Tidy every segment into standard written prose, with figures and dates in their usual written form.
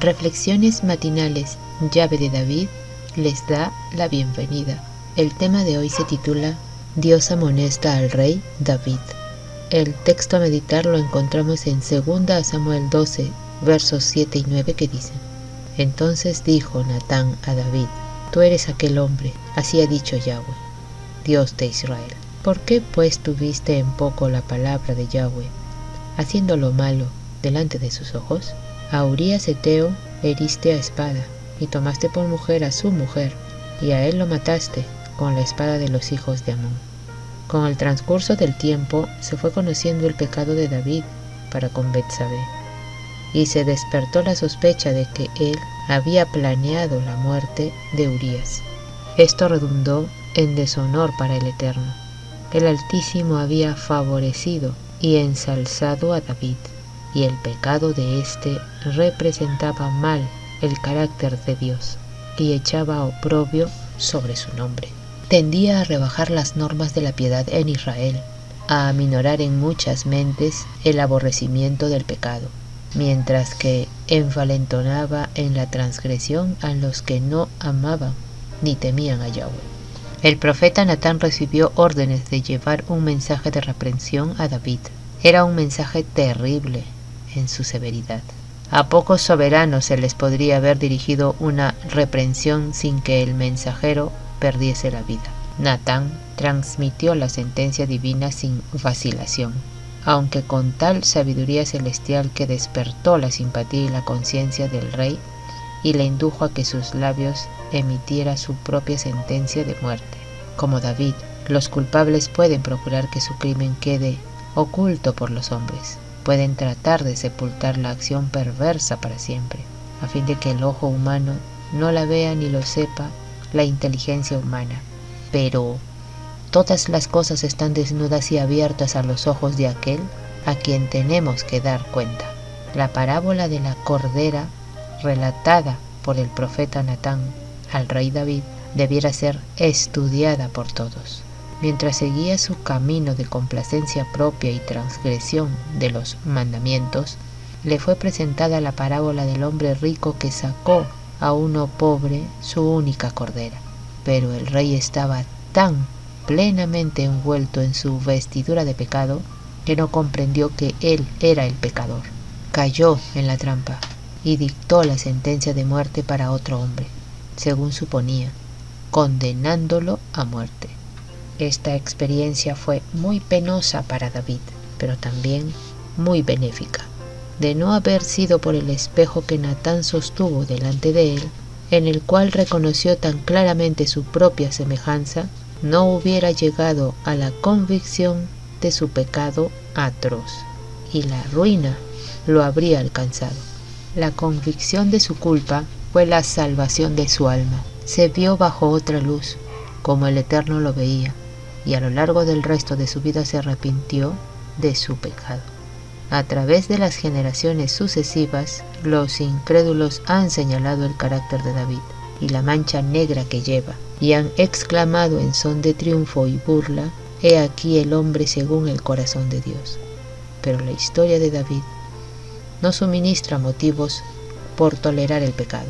Reflexiones matinales, llave de David, les da la bienvenida. El tema de hoy se titula Dios amonesta al rey David. El texto a meditar lo encontramos en 2 Samuel 12, versos 7 y 9 que dicen: Entonces dijo Natán a David: Tú eres aquel hombre, así ha dicho Yahweh, Dios de Israel. ¿Por qué pues tuviste en poco la palabra de Yahweh, haciendo lo malo delante de sus ojos? A Urías Heteo heriste a espada, y tomaste por mujer a su mujer, y a él lo mataste con la espada de los hijos de Amón. Con el transcurso del tiempo se fue conociendo el pecado de David para con Betsabé, y se despertó la sospecha de que él había planeado la muerte de Urías. Esto redundó en deshonor para el Eterno. El Altísimo había favorecido y ensalzado a David, y el pecado de éste representaba mal el carácter de Dios y echaba oprobio sobre su nombre. Tendía a rebajar las normas de la piedad en Israel, a aminorar en muchas mentes el aborrecimiento del pecado, mientras que envalentonaba en la transgresión a los que no amaban ni temían a Yahweh. El profeta Natán recibió órdenes de llevar un mensaje de reprensión a David. Era un mensaje terrible en su severidad. A pocos soberanos se les podría haber dirigido una reprensión sin que el mensajero perdiese la vida. Natán transmitió la sentencia divina sin vacilación, aunque con tal sabiduría celestial que despertó la simpatía y la conciencia del rey y le indujo a que sus labios emitiera su propia sentencia de muerte. Como David, los culpables pueden procurar que su crimen quede oculto por los hombres. Pueden tratar de sepultar la acción perversa para siempre, a fin de que el ojo humano no la vea ni lo sepa la inteligencia humana. Pero todas las cosas están desnudas y abiertas a los ojos de aquel a quien tenemos que dar cuenta. La parábola de la cordera, relatada por el profeta Natán al rey David, debiera ser estudiada por todos. Mientras seguía su camino de complacencia propia y transgresión de los mandamientos, le fue presentada la parábola del hombre rico que sacó a uno pobre su única cordera. Pero el rey estaba tan plenamente envuelto en su vestidura de pecado que no comprendió que él era el pecador. Cayó en la trampa y dictó la sentencia de muerte para otro hombre, según suponía, condenándolo a muerte. Esta experiencia fue muy penosa para David, pero también muy benéfica. De no haber sido por el espejo que Natán sostuvo delante de él, en el cual reconoció tan claramente su propia semejanza, no hubiera llegado a la convicción de su pecado atroz, y la ruina lo habría alcanzado. La convicción de su culpa fue la salvación de su alma. Se vio bajo otra luz, como el Eterno lo veía, y a lo largo del resto de su vida se arrepintió de su pecado. A través de las generaciones sucesivas, los incrédulos han señalado el carácter de David y la mancha negra que lleva, y han exclamado en son de triunfo y burla: «He aquí el hombre según el corazón de Dios». Pero la historia de David no suministra motivos por tolerar el pecado.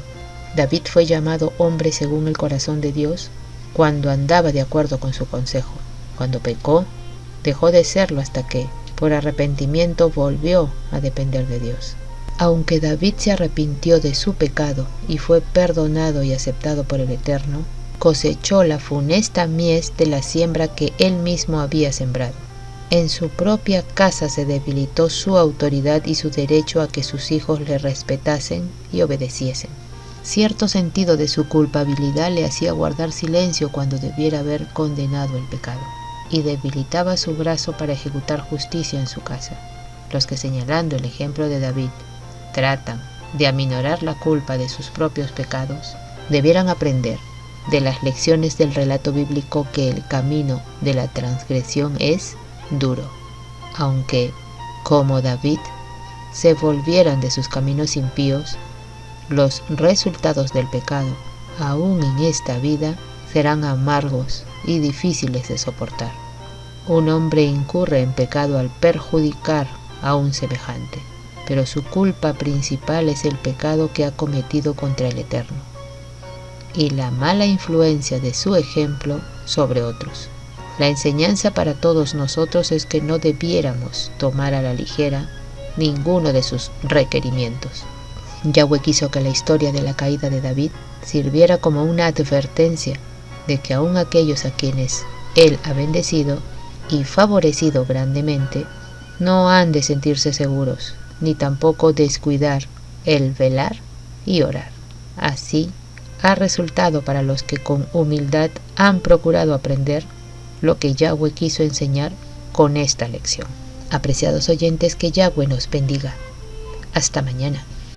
David fue llamado hombre según el corazón de Dios cuando andaba de acuerdo con su consejo. Cuando pecó, dejó de serlo hasta que, por arrepentimiento, volvió a depender de Dios. Aunque David se arrepintió de su pecado y fue perdonado y aceptado por el Eterno, cosechó la funesta mies de la siembra que él mismo había sembrado. En su propia casa se debilitó su autoridad y su derecho a que sus hijos le respetasen y obedeciesen. Cierto sentido de su culpabilidad le hacía guardar silencio cuando debiera haber condenado el pecado, y debilitaba su brazo para ejecutar justicia en su casa. Los que, señalando el ejemplo de David, tratan de aminorar la culpa de sus propios pecados, debieran aprender de las lecciones del relato bíblico que el camino de la transgresión es duro, aunque, como David, se volvieran de sus caminos impíos, los resultados del pecado, aún en esta vida, serán amargos y difíciles de soportar. Un hombre incurre en pecado al perjudicar a un semejante, pero su culpa principal es el pecado que ha cometido contra el Eterno y la mala influencia de su ejemplo sobre otros. La enseñanza para todos nosotros es que no debiéramos tomar a la ligera ninguno de sus requerimientos. Yahweh quiso que la historia de la caída de David sirviera como una advertencia de que aun aquellos a quienes Él ha bendecido y favorecido grandemente no han de sentirse seguros, ni tampoco descuidar el velar y orar. Así ha resultado para los que con humildad han procurado aprender lo que Yahweh quiso enseñar con esta lección. Apreciados oyentes, que Yahweh nos bendiga. Hasta mañana.